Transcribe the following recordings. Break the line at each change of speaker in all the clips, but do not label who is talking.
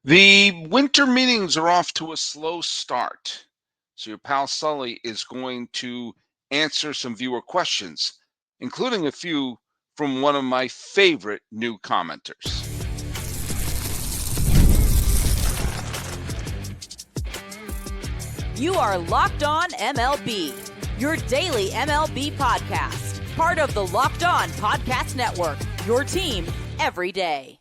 The winter meetings are off to a slow start. So, your pal Sully is going to answer some viewer questions, including a few from one of my favorite new commenters.
You are Locked On MLB, your daily MLB podcast, part of the Locked On Podcast Network, your team every day.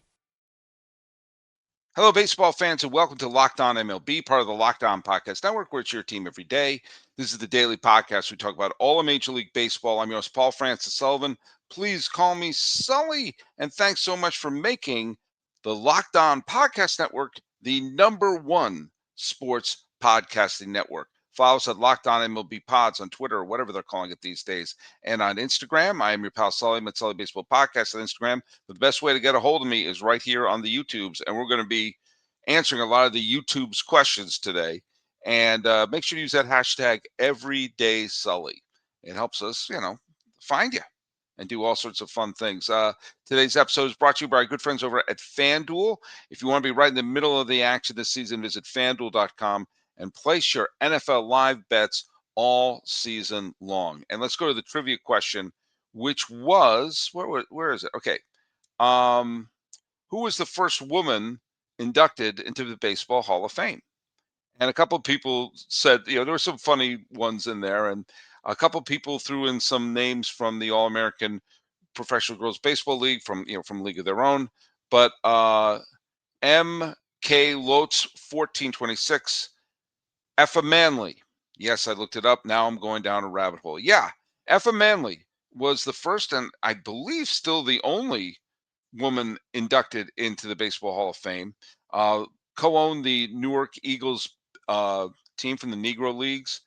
Hello, baseball fans, and welcome to Locked On MLB, part of the Locked On Podcast Network, where it's your team every day. This is the daily podcast. We talk about all of Major League Baseball. I'm your host, Paul Francis Sullivan. Please call me Sully, and thanks so much for making the Locked On Podcast Network the number one sports podcasting network. Follow us at Locked On MLB Pods on Twitter or whatever they're calling it these days. And on Instagram, I am your pal Sully, at Sully Baseball Podcast on Instagram. But the best way to get a hold of me is right here on the YouTubes. And we're going to be answering a lot of the YouTube's questions today. And make sure to use that hashtag EverydaySully. It helps us, find you and do all sorts of fun things. Today's episode is brought to you by our good friends over at FanDuel. If you want to be right in the middle of the action this season, visit FanDuel.com and place your NFL live bets all season long. And let's go to the trivia question, which was, where is it? Okay. Who was the first woman inducted into the Baseball Hall of Fame? And a couple of people said, there were some funny ones in there, and a couple of people threw in some names from the All-American Professional Girls Baseball League from League of Their Own. But M.K. Lotz, 1426, Effa Manley. Yes, I looked it up. Now I'm going down a rabbit hole. Yeah, Effa Manley was the first and I believe still the only woman inducted into the Baseball Hall of Fame. Co-owned the Newark Eagles team from the Negro Leagues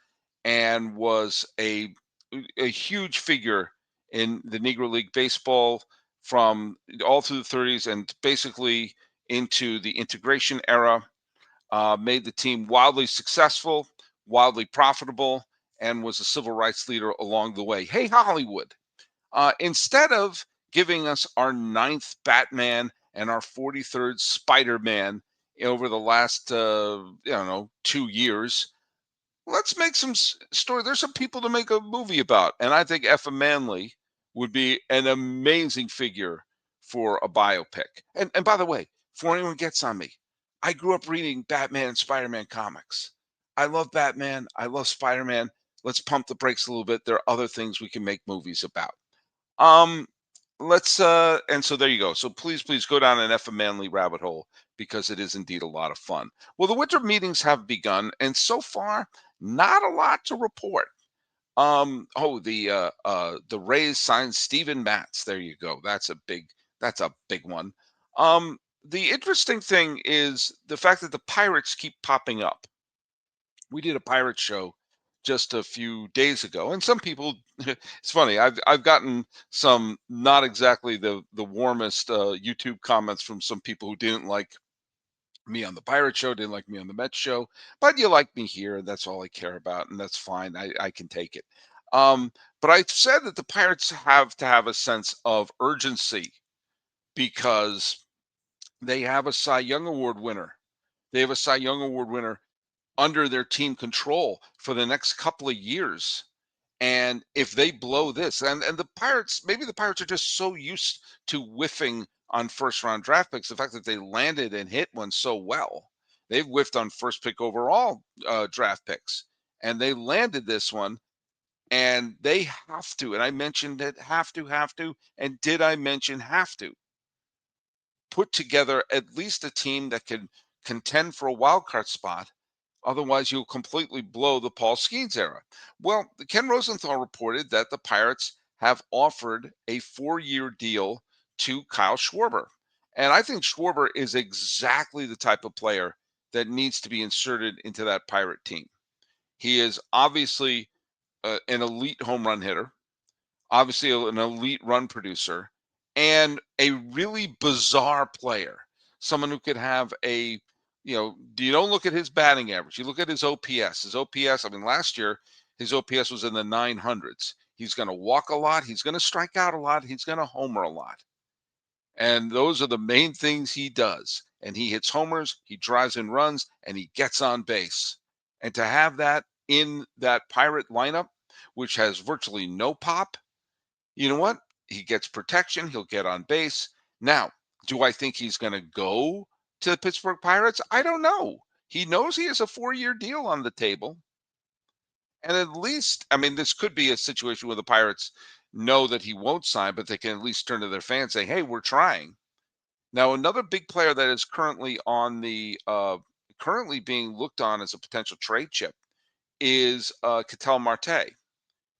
and was a huge figure in the Negro League baseball from all through the 30s and basically into the integration era. Made the team wildly successful, wildly profitable, and was a civil rights leader along the way. Hey, Hollywood, instead of giving us our 9th Batman and our 43rd Spider-Man over the last, 2 years, let's make some story. There's some people to make a movie about. And I think Effa Manley would be an amazing figure for a biopic. And by the way, before anyone gets on me, I grew up reading Batman and Spider-Man comics. I love Batman. I love Spider-Man. Let's pump the brakes a little bit. There are other things we can make movies about. Um, let's and so there you go. So please go down an Effa Manley rabbit hole because it is indeed a lot of fun. Well, the winter meetings have begun, and so far, not a lot to report. The Rays signed Steven Matz. There you go. That's a big one. The interesting thing is the fact that the Pirates keep popping up. We did a pirate show just a few days ago, and some people, it's funny, I've gotten some not exactly the warmest YouTube comments from some people who didn't like me on the pirate show, didn't like me on the Mets show, but you like me here, and that's all I care about, and that's fine. I can take it. um but I said that the Pirates have to have a sense of urgency because they have a Cy Young Award winner. They have a Cy Young Award winner under their team control for the next couple of years. And if they blow this, and the Pirates, maybe the Pirates are just so used to whiffing on first round draft picks, the fact that they landed and hit one so well, they've whiffed on first pick overall draft picks, and they landed this one, and they have to. And I mentioned it, have to, and did I mention have to put together at least a team that can contend for a wild card spot. Otherwise, you'll completely blow the Paul Skenes era. Well, Ken Rosenthal reported that the Pirates have offered a 4-year deal to Kyle Schwarber. And I think Schwarber is exactly the type of player that needs to be inserted into that Pirate team. He is obviously an elite home run hitter, obviously an elite run producer, and a really bizarre player. Someone who could have you don't look at his batting average. You look at his OPS. His OPS, I mean, last year, his OPS was in the 900s. He's going to walk a lot. He's going to strike out a lot. He's going to homer a lot. And those are the main things he does. And he hits homers, he drives in runs, and he gets on base. And to have that in that Pirate lineup, which has virtually no pop, you know what? He gets protection, he'll get on base. Now, do I think he's going to go to the Pittsburgh Pirates? I don't know. He knows he has a 4-year deal on the table. And at least, I mean, this could be a situation where the Pirates know that he won't sign, but they can at least turn to their fans and say, hey, we're trying. Now, another big player that is currently on the currently being looked on as a potential trade chip is Ketel Marte,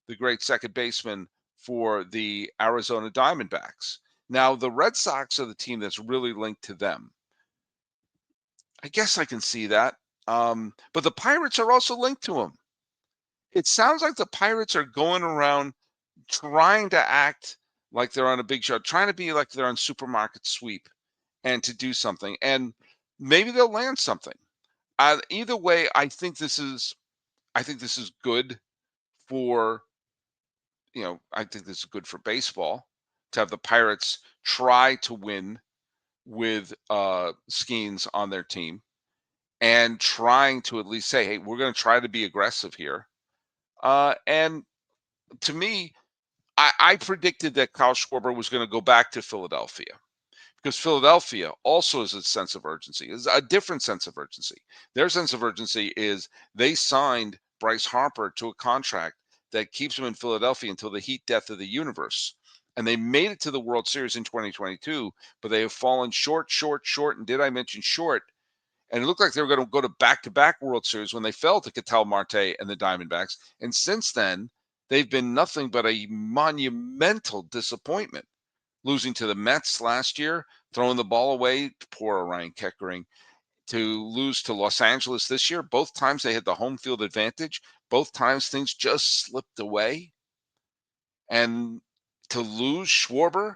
the great second baseman for the Arizona Diamondbacks. Now, the Red Sox are the team that's really linked to them. I guess I can see that. But the Pirates are also linked to him. It sounds like the Pirates are going around trying to act like they're on a big show, trying to be like they're on supermarket sweep and to do something. And maybe they'll land something. Either way, I think this is good for, I think this is good for baseball to have the Pirates try to win with Skenes on their team and trying to at least say, hey, we're going to try to be aggressive here. And to me, I predicted that Kyle Schwarber was going to go back to Philadelphia because Philadelphia also has a sense of urgency, is a different sense of urgency. Their sense of urgency is they signed Bryce Harper to a contract that keeps him in Philadelphia until the heat death of the universe. And they made it to the World Series in 2022, but they have fallen short. And did I mention short? And it looked like they were going to go to back-to-back World Series when they fell to Ketel Marte and the Diamondbacks. And since then, they've been nothing but a monumental disappointment. Losing to the Mets last year, throwing the ball away, poor Ryan Keckering, to lose to Los Angeles this year. Both times they had the home field advantage. Both times things just slipped away. And to lose Schwarber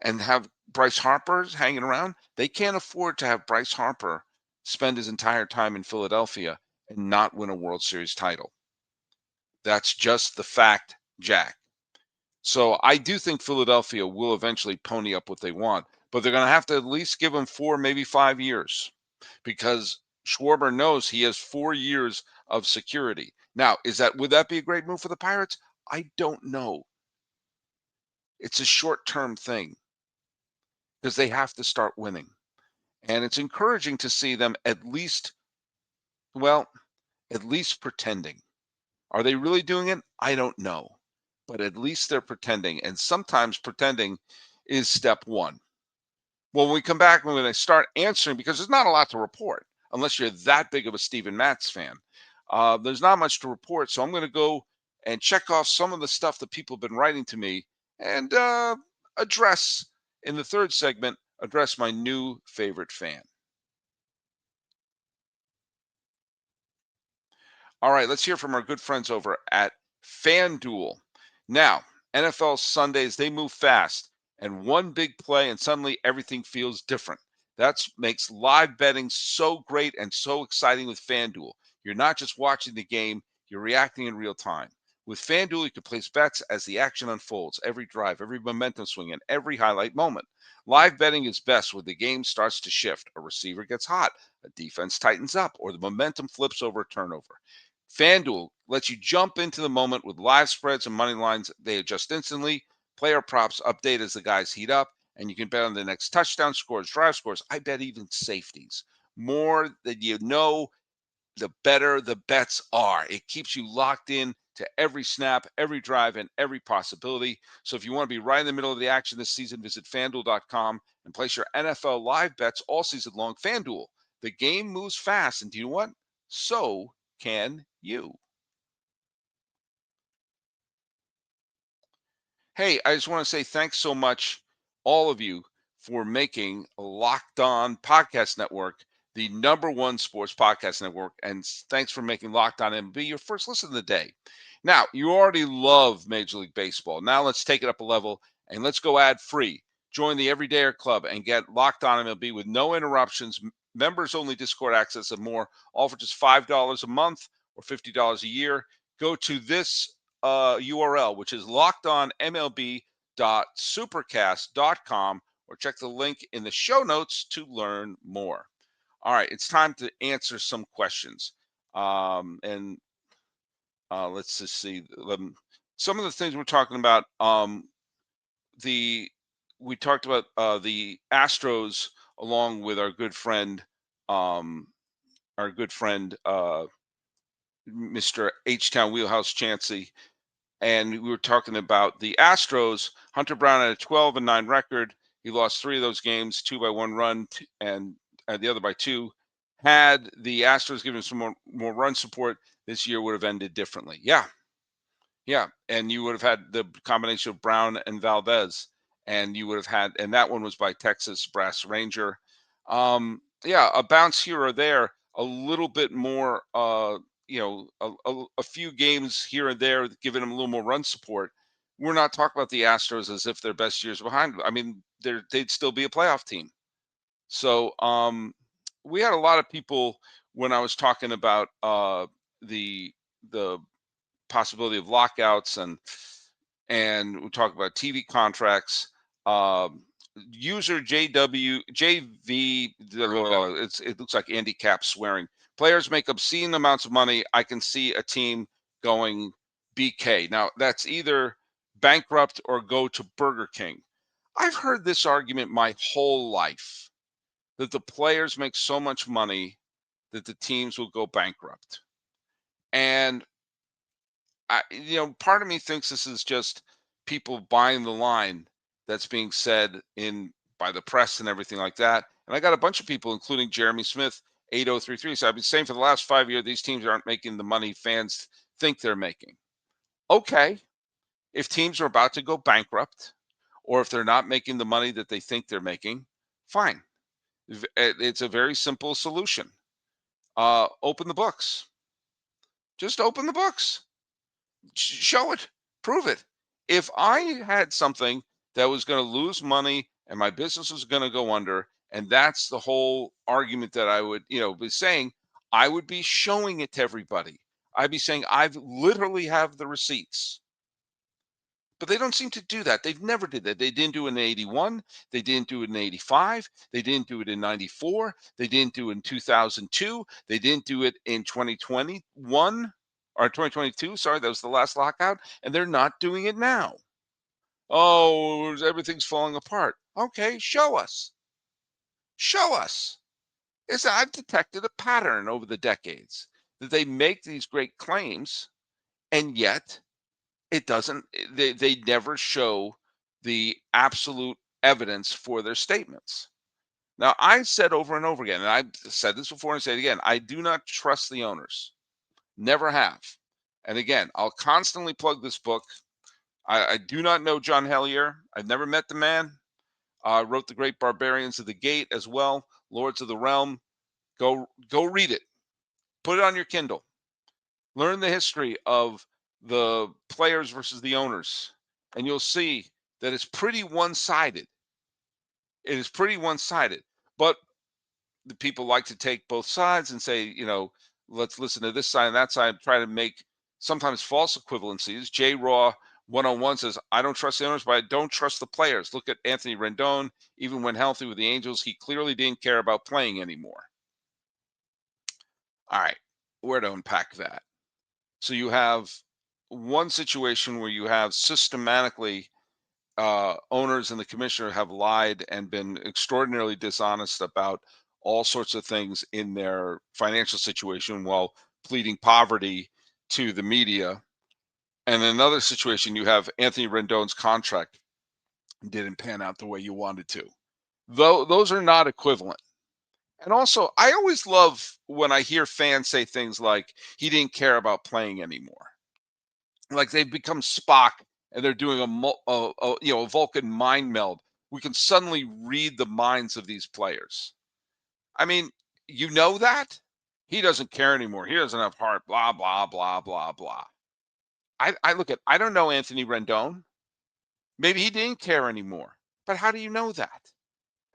and have Bryce Harper hanging around, they can't afford to have Bryce Harper spend his entire time in Philadelphia and not win a World Series title. That's just the fact, Jack. So I do think Philadelphia will eventually pony up what they want, but they're going to have to at least give him 4, maybe 5 years because Schwarber knows he has 4 years of security. Now, would that be a great move for the Pirates? I don't know. It's a short-term thing because they have to start winning. And it's encouraging to see them at least pretending. Are they really doing it? I don't know. But at least they're pretending. And sometimes pretending is step one. Well, when we come back, we're going to start answering because there's not a lot to report unless you're that big of a Steven Matz fan. There's not much to report. So I'm going to go and check off some of the stuff that people have been writing to me and address in the third segment, address my new favorite fan. All right, let's hear from our good friends over at FanDuel. Now, NFL Sundays, they move fast, and one big play, and suddenly everything feels different. That makes live betting so great and so exciting with FanDuel. You're not just watching the game, you're reacting in real time. With FanDuel, you can place bets as the action unfolds, every drive, every momentum swing, and every highlight moment. Live betting is best when the game starts to shift. A receiver gets hot, a defense tightens up, or the momentum flips over a turnover. FanDuel lets you jump into the moment with live spreads and money lines. They adjust instantly. Player props update as the guys heat up, and you can bet on the next touchdown scores, drive scores. I bet even safeties. More than you know, the better the bets are. It keeps you locked in to every snap, every drive, and every possibility. So if you want to be right in the middle of the action this season, visit FanDuel.com and place your NFL live bets all season long. FanDuel, the game moves fast, and do you know what? So can you. Hey, I just want to say thanks so much, all of you, for making Locked On Podcast Network the #1 sports podcast network. And thanks for making Locked On MLB your first listen of the day. Now, you already love Major League Baseball. Now let's take it up a level and let's go ad free. Join the Everydayer Club and get Locked On MLB with no interruptions, members only Discord access, and more, all for just $5 a month or $50 a year. Go to this URL, which is lockedonmlb.supercast.com, or check the link in the show notes to learn more. All right, it's time to answer some questions. And let's just see. Some of the things we're talking about. The We talked about the Astros along with um, our good friend Mr. H Town Wheelhouse Chansey, and we were talking about the Astros. Hunter Brown had a 12-9 record. He lost 3 of those games, 2 by 1 run, and the other by 2. Had the Astros given some more run support, this year would have ended differently. Yeah, and you would have had the combination of Brown and Valdez, and you would have had, and that one was by Texas Brass Ranger. Yeah, a bounce here or there, a little bit more, a few games here and there, giving them a little more run support. We're not talking about the Astros as if their best years are behind them. I mean, they'd still be a playoff team. So we had a lot of people when I was talking about the the possibility of lockouts and we talk about TV contracts. User JV, it looks like Andy Cap swearing. Players make obscene amounts of money. I can see a team going BK. Now that's either bankrupt or go to Burger King. I've heard this argument my whole life that the players make so much money that the teams will go bankrupt. And part of me thinks this is just people buying the line that's being said in by the press and everything like that. And I got a bunch of people, including Jeremy Smith, 8033. So I've been saying for the last 5 years, these teams aren't making the money fans think they're making. Okay, if teams are about to go bankrupt, or if they're not making the money that they think they're making, fine. It's a very simple solution. Open the books. Just open the books. Show it, prove it. If I had something that was going to lose money and my business was going to go under, and that's the whole argument that I would, be saying, I would be showing it to everybody. I'd be saying, I've literally have the receipts. But they don't seem to do that. They've never did that. They didn't do it in 81. They didn't do it in 85. They didn't do it in 94. They didn't do it in 2002. They didn't do it in 2021 or 2022. Sorry, that was the last lockout. And they're not doing it now. Oh, everything's falling apart. Okay, show us. Show us. I've detected a pattern over the decades that they make these great claims, and yet it doesn't, they never show the absolute evidence for their statements. Now, I said over and over again, and I've said this before and say it again, I do not trust the owners. Never have. And again, I'll constantly plug this book. I do not know John Hellier. I've never met the man. Wrote The Great Barbarians of the Gate as well, Lords of the Realm. Go read it. Put it on your Kindle. Learn the history of the players versus the owners, and you'll see that it's pretty one-sided. It is pretty one-sided. But the people like to take both sides and say, let's listen to this side and that side, try to make sometimes false equivalencies. J. Raw 101 says, I don't trust the owners, but I don't trust the players. Look at Anthony Rendon. Even when healthy with the Angels, he clearly didn't care about playing anymore. All right, where to unpack that? So you have one situation where you have systematically owners and the commissioner have lied and been extraordinarily dishonest about all sorts of things in their financial situation while pleading poverty to the media. And in another situation, you have Anthony Rendon's contract didn't pan out the way you wanted to. Though those are not equivalent. And also, I always love when I hear fans say things like he didn't care about playing anymore. Like they've become Spock and they're doing a Vulcan mind meld. We can suddenly read the minds of these players. I mean, you know that he doesn't care anymore. He doesn't have heart. Blah blah blah blah blah. I don't know Anthony Rendon. Maybe he didn't care anymore. But how do you know that?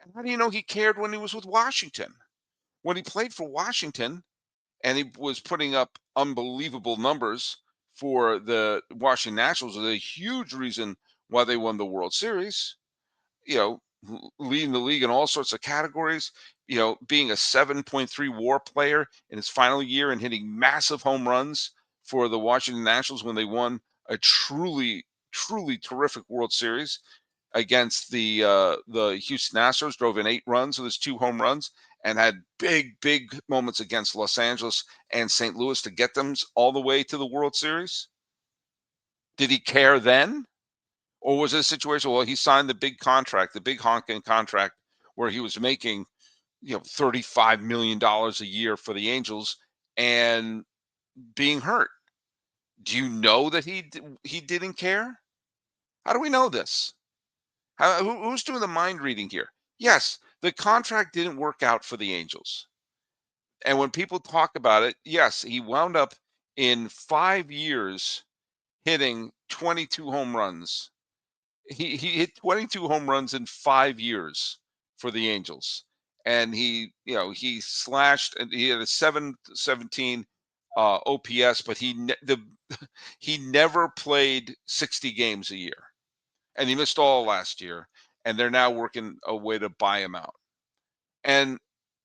And how do you know he cared when he was with Washington? When he played for Washington and he was putting up unbelievable numbers for the Washington Nationals, was a huge reason why they won the World Series. leading the league in all sorts of categories, being a 7.3 WAR player in his final year and hitting massive home runs for the Washington Nationals when they won a truly, truly terrific World Series against the Houston Astros, drove in 8 runs with his 2 home runs, and had big, big moments against Los Angeles and St. Louis to get them all the way to the World Series. Did he care then? Or was it a situation, well, he signed the big contract, the big honking contract, where he was making, $35 million a year for the Angels and being hurt? Do you know that he didn't care? How do we know this? Who's doing the mind reading here? Yes, the contract didn't work out for the Angels. And when people talk about it, yes, he wound up in 5 years hitting 22 home runs. He hit 22 home runs in 5 years for the Angels. And he slashed, and he had a 717 OPS, but he never played 60 games a year. And he missed all last year, and they're now working a way to buy him out. And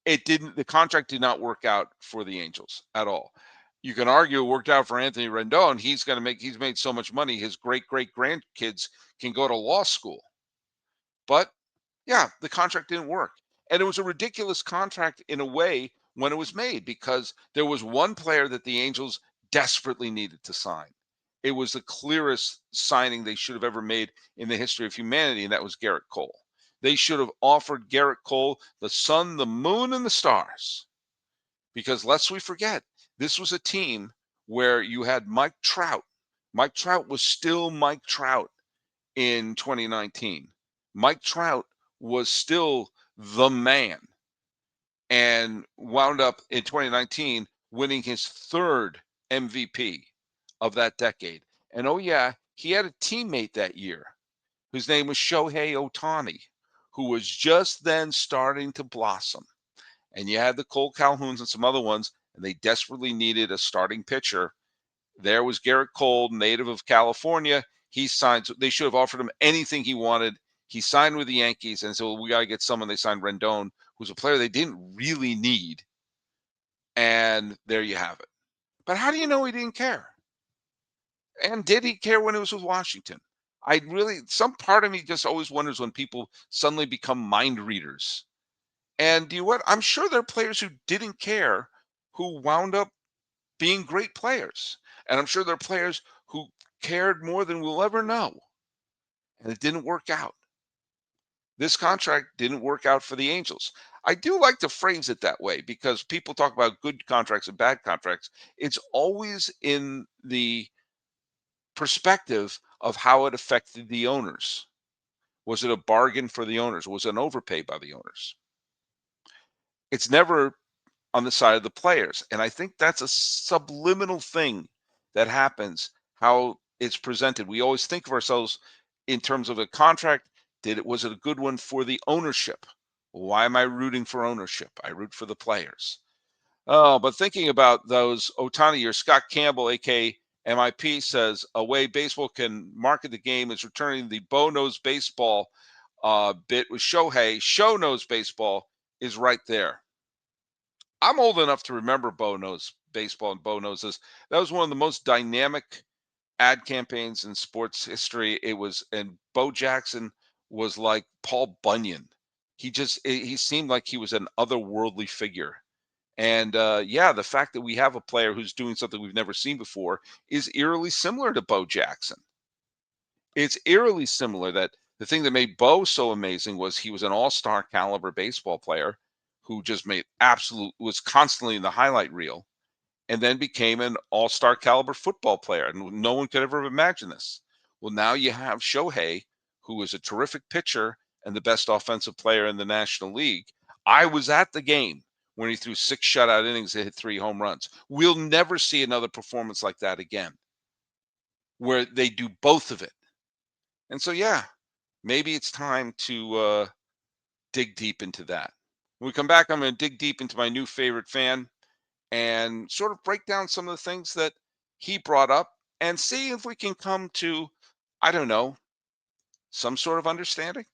the contract did not work out for the Angels at all. You can argue it worked out for Anthony Rendon. He's made so much money, his great grandkids can go to law school. But yeah, the contract didn't work. And it was a ridiculous contract in a way when it was made, because there was one player that the Angels desperately needed to sign. It was the clearest signing they should have ever made in the history of humanity, and that was Garrett Cole. They should have offered Garrett Cole the sun, the moon, and the stars. Because lest we forget, this was a team where you had Mike Trout. Mike Trout was still Mike Trout in 2019. Mike Trout was still the man, and wound up in 2019 winning his 3rd MVP of that decade. And oh yeah, he had a teammate that year whose name was Shohei Ohtani, who was just then starting to blossom. And you had the Cole Calhouns and some other ones, and they desperately needed a starting pitcher. There was Garrett Cole, native of California. He signed. They should have offered him anything he wanted. He signed with the Yankees, and so we got to get someone. They signed Rendon, who's a player they didn't really need. And there you have it. But how do you know he didn't care? And did he care when it was with Washington? Some part of me just always wonders when people suddenly become mind readers. And you know what? I'm sure there are players who didn't care who wound up being great players. And I'm sure there are players who cared more than we'll ever know. And it didn't work out. This contract didn't work out for the Angels. I do like to phrase it that way, because people talk about good contracts and bad contracts. It's always in the perspective of how it affected the owners. Was it a bargain for the owners? Was it an overpay by the owners? It's never on the side of the players. And I think that's a subliminal thing that happens, how it's presented. We always think of ourselves in terms of a contract. Was it a good one for the ownership? Why am I rooting for ownership? I root for the players. Oh, but thinking about those Ohtani years, Scott Campbell, aka MIP, says a way baseball can market the game is returning the Bo Knows Baseball bit with Shohei. Show Knows Baseball is right there. I'm old enough to remember Bo Knows Baseball, and Bo Knows this. That was one of the most dynamic ad campaigns in sports history. And Bo Jackson was like Paul Bunyan. He seemed like he was an otherworldly figure. And the fact that we have a player who's doing something we've never seen before is eerily similar to Bo Jackson. It's eerily similar. That the thing that made Bo so amazing was he was an all-star caliber baseball player who just was constantly in the highlight reel, and then became an all-star caliber football player. And no one could ever have imagined this. Well, now you have Shohei, who is a terrific pitcher and the best offensive player in the National League. I was at the game when he threw 6 shutout innings and hit 3 home runs. We'll never see another performance like that again, where they do both of it. And so, yeah, maybe it's time to dig deep into that. When we come back, I'm going to dig deep into my new favorite fan and sort of break down some of the things that he brought up and see if we can come to, I don't know, some sort of understanding.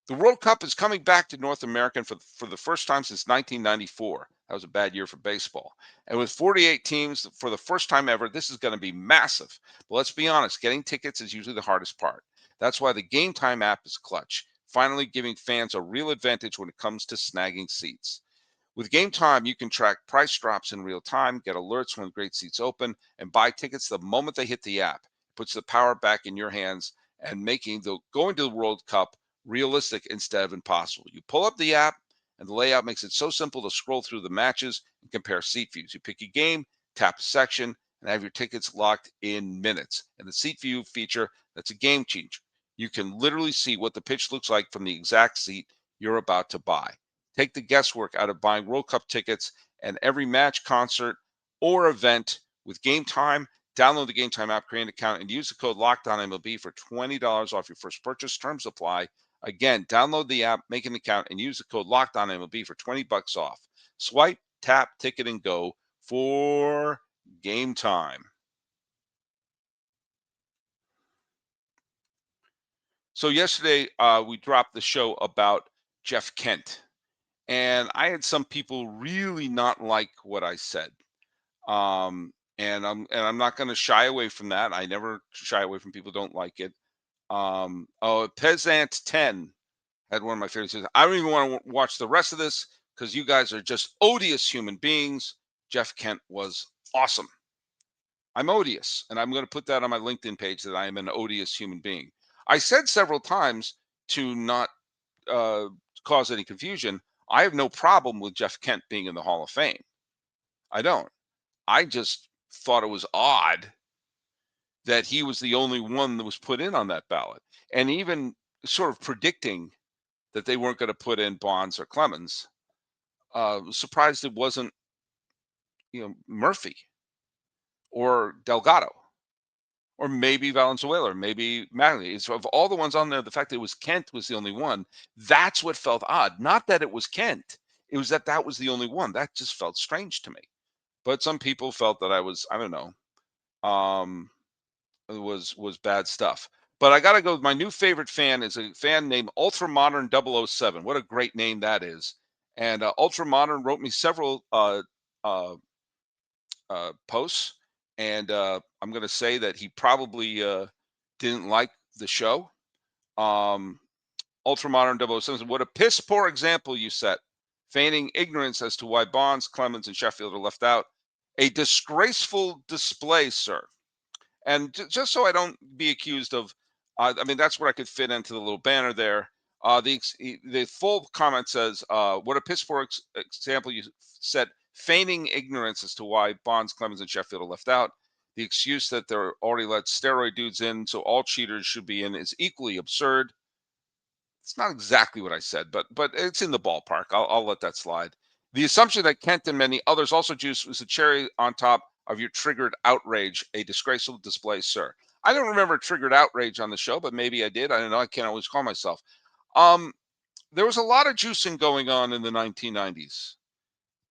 The World Cup is coming back to North America for the first time since 1994. That was a bad year for baseball. And with 48 teams for the first time ever, this is going to be massive. But let's be honest, getting tickets is usually the hardest part. That's why the Game Time app is clutch, finally giving fans a real advantage when it comes to snagging seats. With Game Time, you can track price drops in real time, get alerts when great seats open, and buy tickets the moment they hit the app. It puts the power back in your hands and making the going to the World Cup realistic instead of impossible. You pull up the app, and the layout makes it so simple to scroll through the matches and compare seat views. You pick a game, tap a section, and have your tickets locked in minutes. And the seat view feature, that's a game changer. You can literally see what the pitch looks like from the exact seat you're about to buy. Take the guesswork out of buying World Cup tickets and every match, concert, or event with Game Time. Download the Game Time app, create an account, and use the code LOCKEDONMLB for $20 off your first purchase. Terms apply. Again, download the app, make an account, and use the code LOCKEDONMLB for $20 off. Swipe, tap, ticket, and go for Game Time. So yesterday, we dropped the show about Jeff Kent. And I had some people really not like what I said. And I'm not going to shy away from that. I never shy away from people who don't like it. Pezant 10 had one of my favorites. Says, I don't even want to watch the rest of this because you guys are just odious human beings. Jeff Kent was awesome. I'm odious, and I'm going to put that on my LinkedIn page that I am an odious human being. I said several times to not cause any confusion. I have no problem with Jeff Kent being in the Hall of Fame. I don't. I just thought it was odd that he was the only one that was put in on that ballot. And even sort of predicting that they weren't going to put in Bonds or Clemens, surprised it wasn't, Murphy or Delgado or maybe Valenzuela or maybe Magley. So of all the ones on there, the fact that it was Kent was the only one, that's what felt odd. Not that it was Kent. It was that was the only one. That just felt strange to me. But some people felt that I don't know, it was bad stuff. But I got to go. My new favorite fan is a fan named Ultramodern 007. What a great name that is. And Ultramodern wrote me several posts. And I'm going to say that he probably didn't like the show. Ultramodern 007. What a piss poor example you set, feigning ignorance as to why Bonds, Clemens, and Sheffield are left out. A disgraceful display, sir. And just so I don't be accused of, that's what I could fit into the little banner there. The full comment says, what a piss poor example you set, feigning ignorance as to why Bonds, Clemens, and Sheffield are left out. The excuse that they're already let steroid dudes in, so all cheaters should be in, is equally absurd. It's not exactly what I said, but it's in the ballpark. I'll let that slide. The assumption that Kent and many others also juiced was a cherry on top of your triggered outrage, a disgraceful display, sir. I don't remember triggered outrage on the show, but maybe I did. I don't know. I can't always call myself. There was a lot of juicing going on in the 1990s,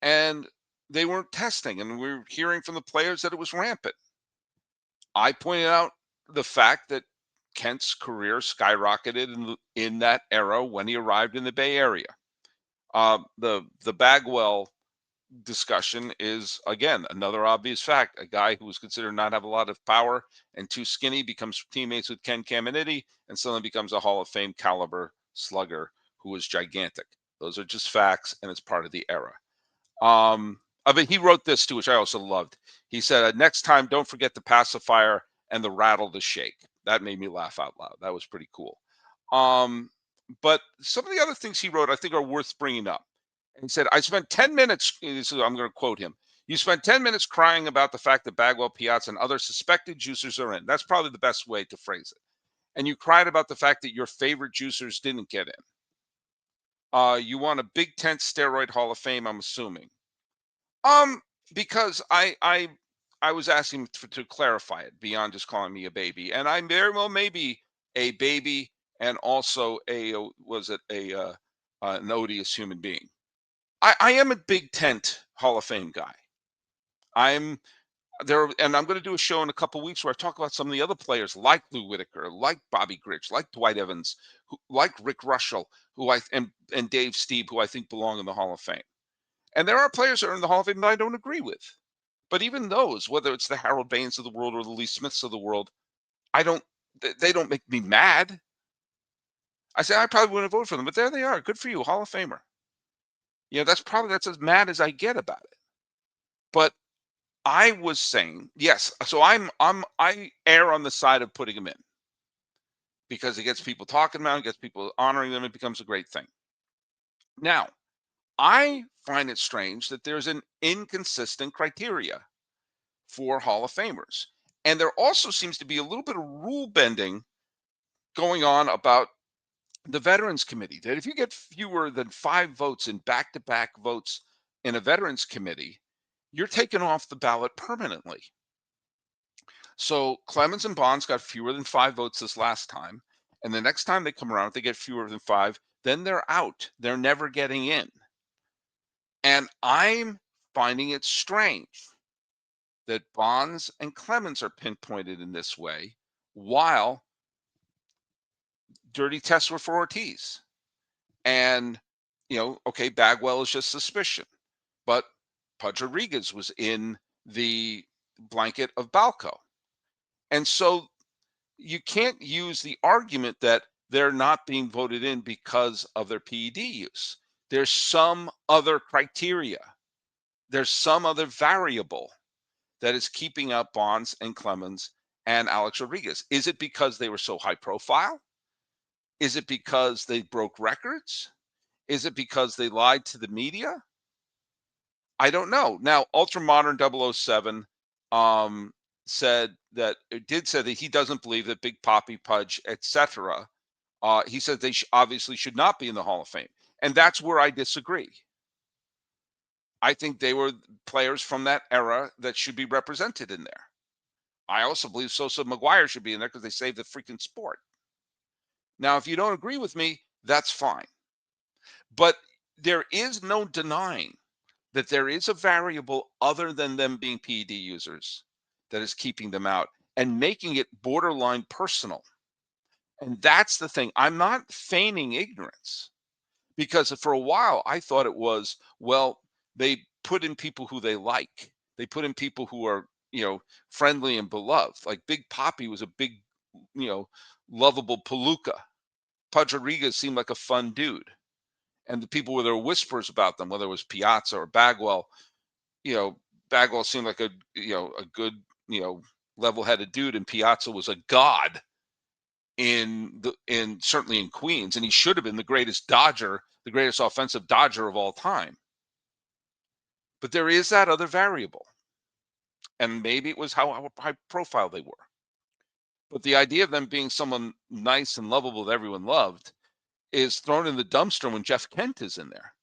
and they weren't testing, and we were hearing from the players that it was rampant. I pointed out the fact that Kent's career skyrocketed in that era when he arrived in the Bay Area. The Bagwell discussion is, again, another obvious fact. A guy who was considered not have a lot of power and too skinny becomes teammates with Ken Caminiti and suddenly becomes a Hall of Fame caliber slugger who was gigantic. Those are just facts, and it's part of the era. He wrote this too, which I also loved. He said, next time, don't forget the pacifier and the rattle to shake. That made me laugh out loud. That was pretty cool. But some of the other things he wrote, I think, are worth bringing up. And he said, I spent 10 minutes, I'm going to quote him. You spent 10 minutes crying about the fact that Bagwell, Piazza, and other suspected juicers are in. That's probably the best way to phrase it. And you cried about the fact that your favorite juicers didn't get in. You want a Big Tent steroid Hall of Fame, I'm assuming. Because I was asking to clarify it beyond just calling me a baby, and I very well may be a baby and also an odious human being. I am a Big Tent Hall of Fame guy. I'm there, and I'm going to do a show in a couple weeks where I talk about some of the other players like Lou Whitaker, like Bobby Grich, like Dwight Evans, like Rick Russell, and Dave Stieb, who I think belong in the Hall of Fame. And there are players that are in the Hall of Fame that I don't agree with. But even those, whether it's the Harold Baines of the world or the Lee Smiths of the world, they don't make me mad. I say I probably wouldn't vote for them, but there they are. Good for you, Hall of Famer. That's as mad as I get about it. But I was saying, yes, so I err on the side of putting them in because it gets people talking about it, gets people honoring them, it becomes a great thing. Now, I find it strange that there's an inconsistent criteria for Hall of Famers. And there also seems to be a little bit of rule bending going on about the Veterans Committee. That if you get fewer than 5 votes in back-to-back votes in a Veterans Committee, you're taken off the ballot permanently. So Clemens and Bonds got fewer than 5 votes this last time. And the next time they come around, if they get fewer than 5, then they're out. They're never getting in. And I'm finding it strange that Bonds and Clemens are pinpointed in this way, while dirty tests were for Ortiz. And, okay, Bagwell is just suspicion. But Pudge Rodriguez was in the blanket of Balco. And so you can't use the argument that they're not being voted in because of their PED use. There's some other criteria. There's some other variable that is keeping out Bonds and Clemens and Alex Rodriguez. Is it because they were so high profile? Is it because they broke records? Is it because they lied to the media? I don't know. Now, Ultramodern 007 said that he doesn't believe that Big Papi, Pudge, etc. He said they obviously should not be in the Hall of Fame. And that's where I disagree. I think they were players from that era that should be represented in there. I also believe Sosa and McGwire should be in there because they saved the freaking sport. Now, if you don't agree with me, that's fine. But there is no denying that there is a variable other than them being PED users that is keeping them out and making it borderline personal. And that's the thing. I'm not feigning ignorance, because for a while I thought it was, well, they put in people who they like. They put in people who are, friendly and beloved. Like Big Papi was a big, lovable palooka. Pudge Rodriguez seemed like a fun dude. And the people where there were whispers about them, whether it was Piazza or Bagwell, Bagwell seemed like a good, level-headed dude, and Piazza was a god certainly in Queens, and he should have been the greatest Dodger, the greatest offensive Dodger of all time. But there is that other variable, and maybe it was how high profile they were. But the idea of them being someone nice and lovable that everyone loved is thrown in the dumpster when Jeff Kent is in there.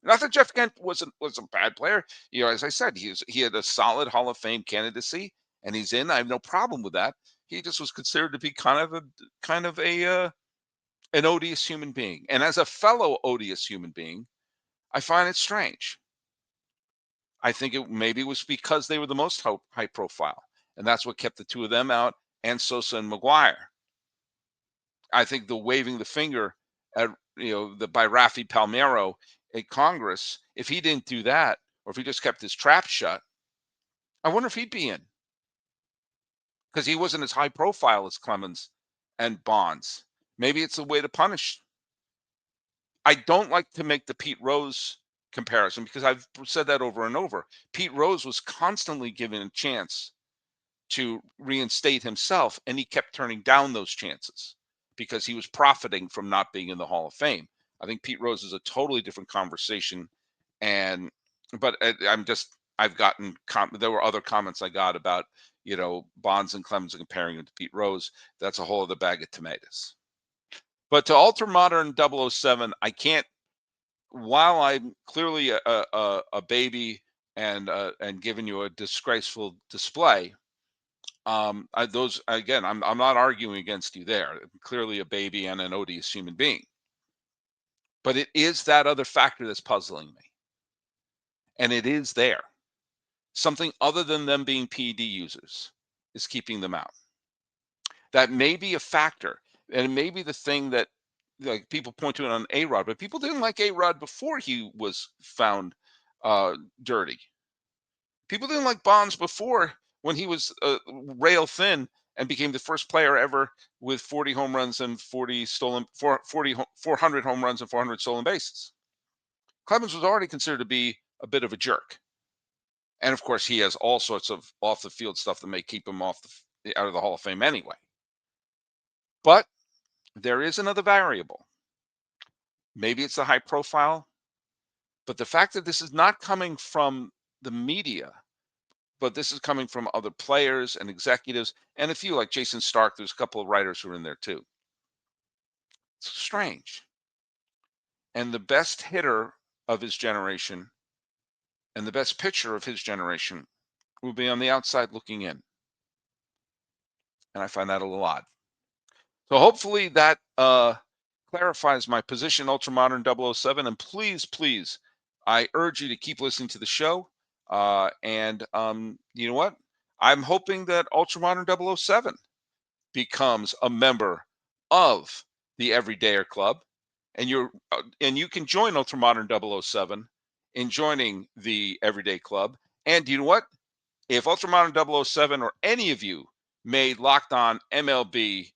Not that Jeff Kent was a bad player. As I said, he had a solid Hall of Fame candidacy, and he's in. I have no problem with that. He just was considered to be kind of an odious human being. And as a fellow odious human being, I find it strange. I think maybe it was because they were the most high profile, and that's what kept the two of them out, and Sosa and McGwire. I think the waving the finger at by Rafi Palmeiro at Congress, if he didn't do that, or if he just kept his trap shut, I wonder if he'd be in, because he wasn't as high profile as Clemens and Bonds. Maybe it's a way to punish. I don't like to make the Pete Rose comparison, because I've said that over and over. Pete Rose was constantly given a chance to reinstate himself, and he kept turning down those chances because he was profiting from not being in the Hall of Fame. I think Pete Rose is a totally different conversation. But I've gotten, there were other comments I got about, Bonds and Clemens and comparing him to Pete Rose. That's a whole other bag of tomatoes. But to Ultramodern 007, I can't, while I'm clearly a baby and giving you a disgraceful display, I'm not arguing against you there. I'm clearly a baby and an odious human being. But it is that other factor that's puzzling me. And it is there. Something other than them being PED users is keeping them out. That may be a factor. And it may be the thing that like people point to it on A-Rod, but people didn't like A-Rod before he was found dirty. People didn't like Bonds before when he was rail thin and became the first player ever with 40 home runs and 400 home runs and 400 stolen bases. Clemens was already considered to be a bit of a jerk. And of course, he has all sorts of off the field stuff that may keep him out of the Hall of Fame anyway. But there is another variable. Maybe it's the high profile, but the fact that this is not coming from the media, but this is coming from other players and executives and a few like Jason Stark. There's a couple of writers who are in there too. It's strange. And the best hitter of his generation and the best pitcher of his generation will be on the outside looking in. And I find that a little odd. So hopefully that clarifies my position, Ultramodern 007. And please, please, I urge you to keep listening to the show. And you know what? I'm hoping that Ultramodern 007 becomes a member of the Everydayer Club. And you can join Ultramodern 007 in joining the Everyday Club. And you know what? If Ultramodern 007 or any of you made Locked On MLB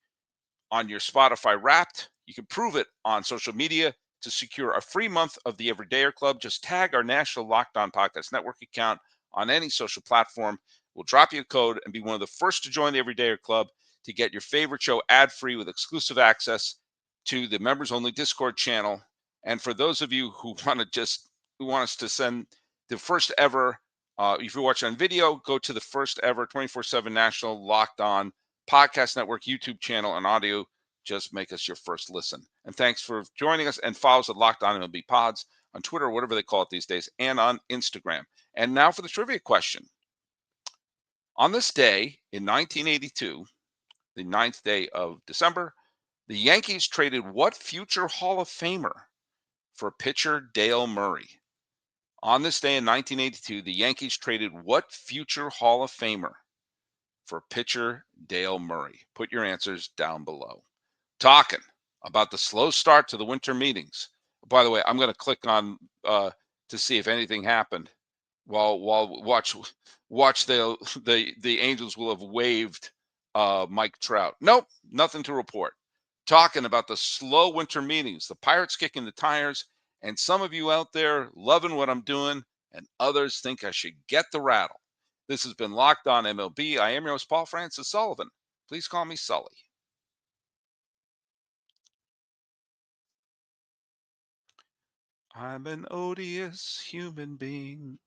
on your Spotify Wrapped, you can prove it on social media to secure a free month of the Everydayer Club. Just tag our National Locked On Podcast Network account on any social platform. We'll drop you a code and be one of the first to join the Everydayer Club to get your favorite show ad-free with exclusive access to the members-only Discord channel. And for those of you who want us to send the first ever, if you're watching on video, go to the first ever 24/7 National Locked On Podcast Network YouTube channel and audio. Just make us your first listen. And thanks for joining us, and follow us at Locked On MLB Pods on Twitter, or whatever they call it these days, and on Instagram. And now for the trivia question. On this day in 1982, the 9th day of December, the Yankees traded what future Hall of Famer for pitcher Dale Murray? On this day in 1982, the Yankees traded what future Hall of Famer for pitcher Dale Murray? Put your answers down below. Talking about the slow start to the winter meetings. By the way, I'm going to click on to see if anything happened. While watch the Angels will have waived Mike Trout. Nope, nothing to report. Talking about the slow winter meetings, the Pirates kicking the tires, and some of you out there loving what I'm doing, and others think I should get the rattle. This has been Locked On MLB. I am your host, Paul Francis Sullivan. Please call me Sully. I'm an odious human being.